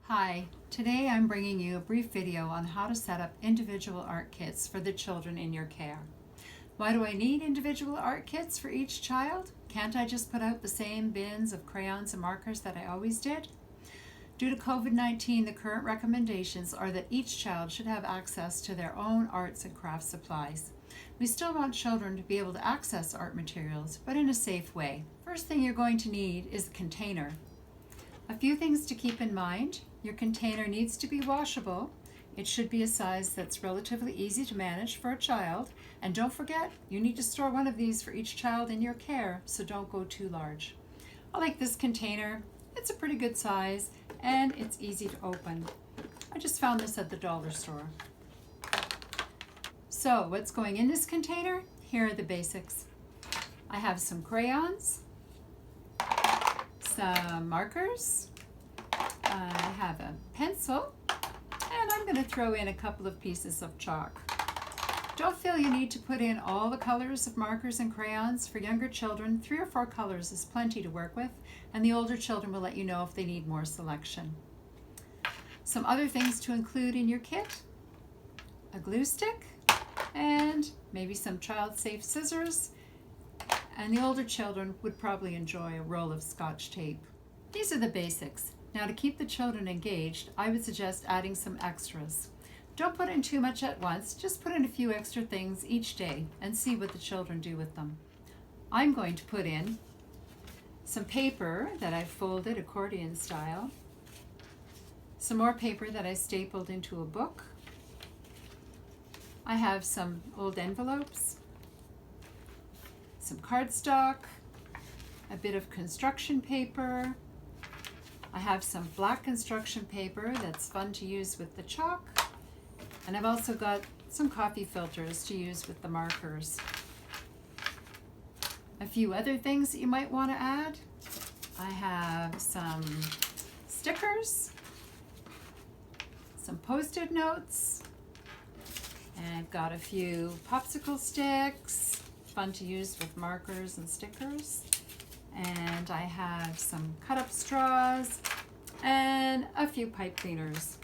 Hi, today I'm bringing you a brief video on how to set up individual art kits for the children in your care. Why do I need individual art kits for each child? Can't I just put out the same bins of crayons and markers that I always did? Due to COVID-19, the current recommendations are that each child should have access to their own arts and crafts supplies. We still want children to be able to access art materials, but in a safe way. First thing you're going to need is a container. A few things to keep in mind. Your container needs to be washable. It should be a size that's relatively easy to manage for a child. And don't forget, you need to store one of these for each child in your care, so don't go too large. I like this container. It's a pretty good size and it's easy to open. I just found this at the dollar store. So what's going in this container? Here are the basics. I have some crayons, some markers, I have a pencil, and I'm going to throw in a couple of pieces of chalk. Don't feel you need to put in all the colors of markers and crayons. For younger children, 3 or 4 colors is plenty to work with, and the older children will let you know if they need more selection. Some other things to include in your kit: a glue stick, and maybe some child-safe scissors, and the older children would probably enjoy a roll of Scotch tape. These are the basics. Now, to keep the children engaged, I would suggest adding some extras. Don't put in too much at once, just put in a few extra things each day and see what the children do with them. I'm going to put in some paper that I folded accordion style, some more paper that I stapled into a book. I have some old envelopes, some cardstock, a bit of construction paper. I have some black construction paper that's fun to use with the chalk, and I've also got some coffee filters to use with the markers. A few other things that you might want to add: I have some stickers, some post-it notes, and I've got a few popsicle sticks, fun to use with markers and stickers. And I have some cut-up straws and a few pipe cleaners.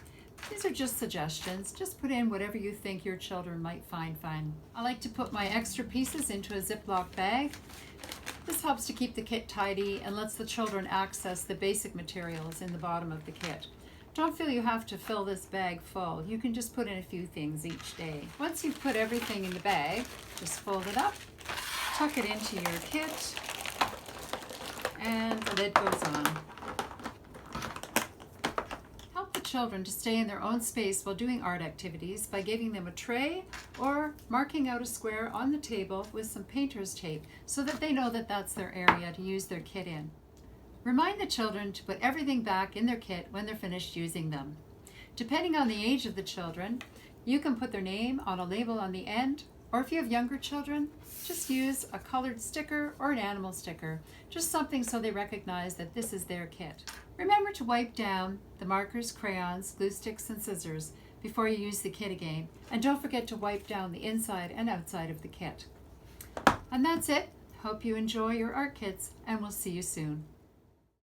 These are just suggestions. Just put in whatever you think your children might find fun. I like to put my extra pieces into a Ziploc bag. This helps to keep the kit tidy and lets the children access the basic materials in the bottom of the kit. Don't feel you have to fill this bag full. You can just put in a few things each day. Once you've put everything in the bag, just fold it up, tuck it into your kit, and the lid goes on. Help the children to stay in their own space while doing art activities by giving them a tray or marking out a square on the table with some painter's tape so that they know that that's their area to use their kit in. Remind the children to put everything back in their kit when they're finished using them. Depending on the age of the children, you can put their name on a label on the end, or if you have younger children, just use a colored sticker or an animal sticker, just something so they recognize that this is their kit. Remember to wipe down the markers, crayons, glue sticks, and scissors before you use the kit again, and don't forget to wipe down the inside and outside of the kit. And that's it. Hope you enjoy your art kits, and we'll see you soon.